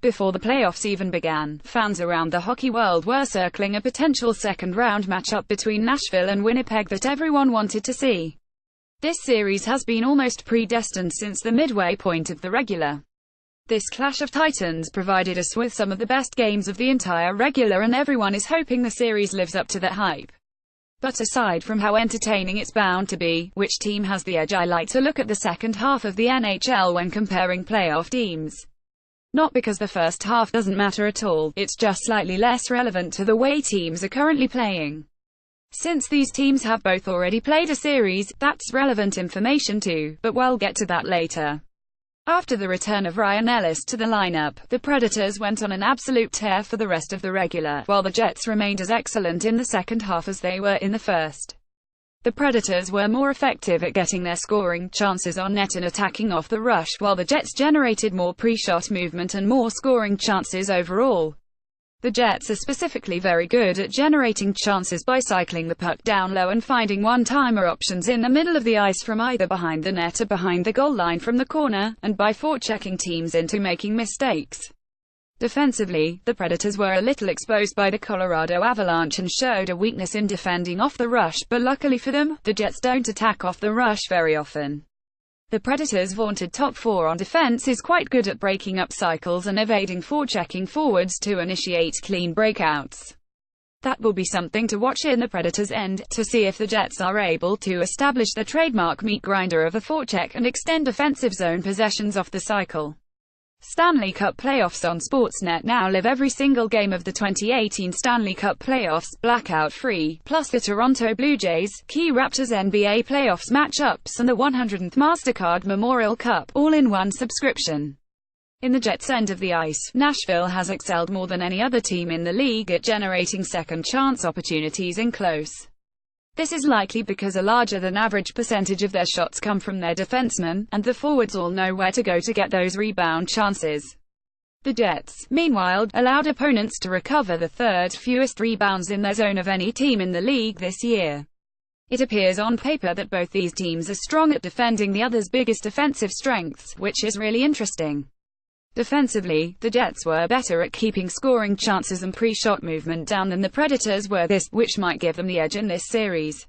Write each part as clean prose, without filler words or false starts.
Before the playoffs even began, fans around the hockey world were circling a potential second-round matchup between Nashville and Winnipeg that everyone wanted to see. This series has been almost predestined since the midway point of the regular. This clash of titans provided us with some of the best games of the entire regular, and everyone is hoping the series lives up to that hype. But aside from how entertaining it's bound to be, which team has the edge? I like to look at the second half of the NHL when comparing playoff teams. Not because the first half doesn't matter at all, it's just slightly less relevant to the way teams are currently playing. Since these teams have both already played a series, that's relevant information too, but we'll get to that later. After the return of Ryan Ellis to the lineup, the Predators went on an absolute tear for the rest of the regular, while the Jets remained as excellent in the second half as they were in the first. The Predators were more effective at getting their scoring chances on net and attacking off the rush, while the Jets generated more pre-shot movement and more scoring chances overall. The Jets are specifically very good at generating chances by cycling the puck down low and finding one-timer options in the middle of the ice from either behind the net or behind the goal line from the corner, and by forechecking teams into making mistakes. Defensively, the Predators were a little exposed by the Colorado Avalanche and showed a weakness in defending off the rush, but luckily for them, the Jets don't attack off the rush very often. The Predators' vaunted top four on defense is quite good at breaking up cycles and evading forechecking forwards to initiate clean breakouts. That will be something to watch in the Predators' end, to see if the Jets are able to establish their trademark meat grinder of a forecheck and extend offensive zone possessions off the cycle. Stanley Cup playoffs on Sportsnet now live every single game of the 2018 Stanley Cup playoffs, blackout-free, plus the Toronto Blue Jays, key Raptors NBA playoffs matchups and the 100th MasterCard Memorial Cup, all in one subscription. In the Jets' end of the ice, Nashville has excelled more than any other team in the league at generating second-chance opportunities in close. This is likely because a larger-than-average percentage of their shots come from their defensemen, and the forwards all know where to go to get those rebound chances. The Jets, meanwhile, allowed opponents to recover the third fewest rebounds in their zone of any team in the league this year. It appears on paper that both these teams are strong at defending the other's biggest offensive strengths, which is really interesting. Defensively, the Jets were better at keeping scoring chances and pre-shot movement down than the Predators were which might give them the edge in this series.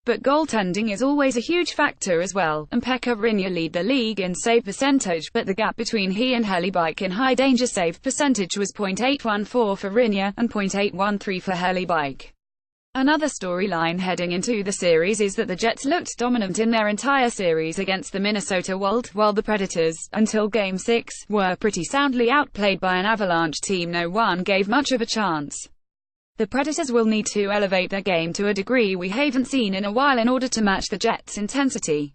But goaltending is always a huge factor as well, and Pekka Rinne lead the league in save percentage, but the gap between he and Hellebuyck in high-danger save percentage was .814 for Rinne, and .813 for Hellebuyck. Another storyline heading into the series is that the Jets looked dominant in their entire series against the Minnesota Wild, while the Predators, until Game 6, were pretty soundly outplayed by an Avalanche team no one gave much of a chance. The Predators will need to elevate their game to a degree we haven't seen in a while in order to match the Jets' intensity.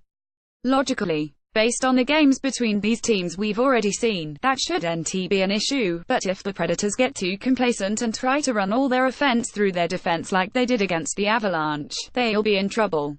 Logically, based on the games between these teams we've already seen, that shouldn't be an issue, but if the Predators get too complacent and try to run all their offense through their defense like they did against the Avalanche, they'll be in trouble.